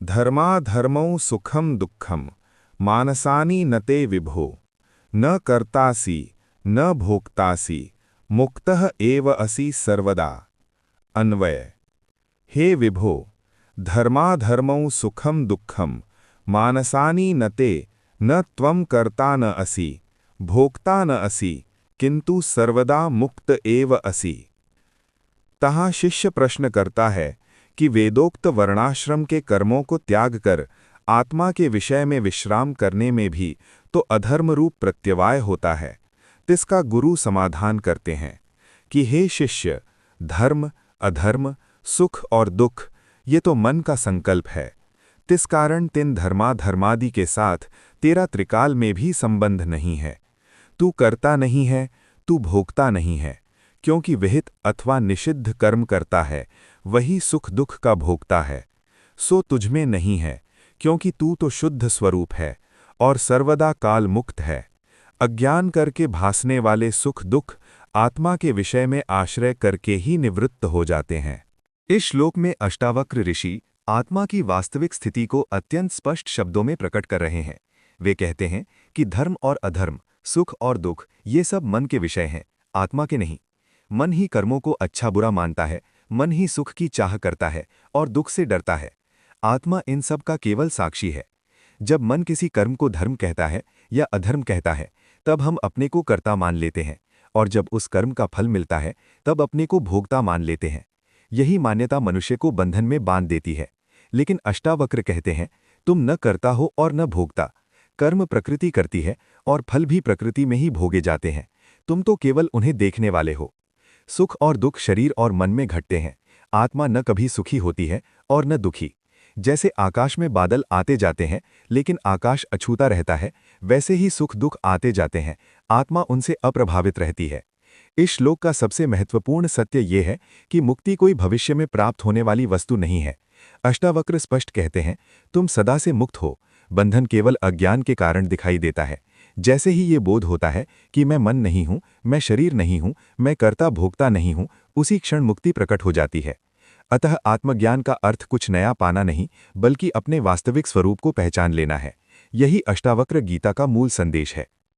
धर्माधर्मौ सुखम दुःखम मानसानि न ते विभो न कर्तासि न भोक्तासि मुक्तः एव असि सर्वदा। अन्वय। हे विभो, धर्माधर्मौ सुखम दुःखम मानसानि न ते न त्वं कर्ता न असि भोक्ता न असि किंतु सर्वदा मुक्त एव असि। तहाँ शिष्य प्रश्न करता है कि वेदोक्त वर्णाश्रम के कर्मों को त्याग कर आत्मा के विषय में विश्राम करने में भी तो अधर्म रूप प्रत्यवाय होता है। तिसका गुरु समाधान करते हैं कि हे शिष्य, धर्म अधर्म सुख और दुख ये तो मन का संकल्प है। तिस कारण तिन धर्माधर्मादि के साथ तेरा त्रिकाल में भी संबंध नहीं है। तू करता नहीं है, तू भोगता नहीं है, क्योंकि विहित अथवा निषिद्ध कर्म करता है वही सुख दुख का भोगता है। सो तुझमें नहीं है, क्योंकि तू तो शुद्ध स्वरूप है और सर्वदा काल मुक्त है। अज्ञान करके भासने वाले सुख दुख आत्मा के विषय में आश्रय करके ही निवृत्त हो जाते हैं। इस श्लोक में अष्टावक्र ऋषि आत्मा की वास्तविक स्थिति को अत्यंत स्पष्ट शब्दों में प्रकट कर रहे हैं। वे कहते हैं कि धर्म और अधर्म, सुख और दुख ये सब मन के विषय हैं, आत्मा के नहीं। मन ही कर्मों को अच्छा बुरा मानता है, मन ही सुख की चाह करता है और दुख से डरता है। आत्मा इन सब का केवल साक्षी है। जब मन किसी कर्म को धर्म कहता है या अधर्म कहता है, तब हम अपने को कर्ता मान लेते हैं, और जब उस कर्म का फल मिलता है तब अपने को भोक्ता मान लेते हैं। यही मान्यता मनुष्य को बंधन में बांध देती है। लेकिन अष्टावक्र कहते हैं, तुम न करता हो और न भोगता। कर्म प्रकृति करती है और फल भी प्रकृति में ही भोगे जाते हैं। तुम तो केवल उन्हें देखने वाले हो। सुख और दुख शरीर और मन में घटते हैं। आत्मा न कभी सुखी होती है और न दुखी। जैसे आकाश में बादल आते जाते हैं लेकिन आकाश अछूता रहता है, वैसे ही सुख दुख आते जाते हैं, आत्मा उनसे अप्रभावित रहती है। इस श्लोक का सबसे महत्वपूर्ण सत्य ये है कि मुक्ति कोई भविष्य में प्राप्त होने वाली वस्तु नहीं है। अष्टावक्र स्पष्ट कहते हैं, तुम सदा से मुक्त हो। बंधन केवल अज्ञान के कारण दिखाई देता है। जैसे ही ये बोध होता है कि मैं मन नहीं हूँ, मैं शरीर नहीं हूँ, मैं कर्ता भोक्ता नहीं हूँ, उसी क्षण मुक्ति प्रकट हो जाती है। अतः आत्मज्ञान का अर्थ कुछ नया पाना नहीं, बल्कि अपने वास्तविक स्वरूप को पहचान लेना है। यही अष्टावक्र गीता का मूल संदेश है।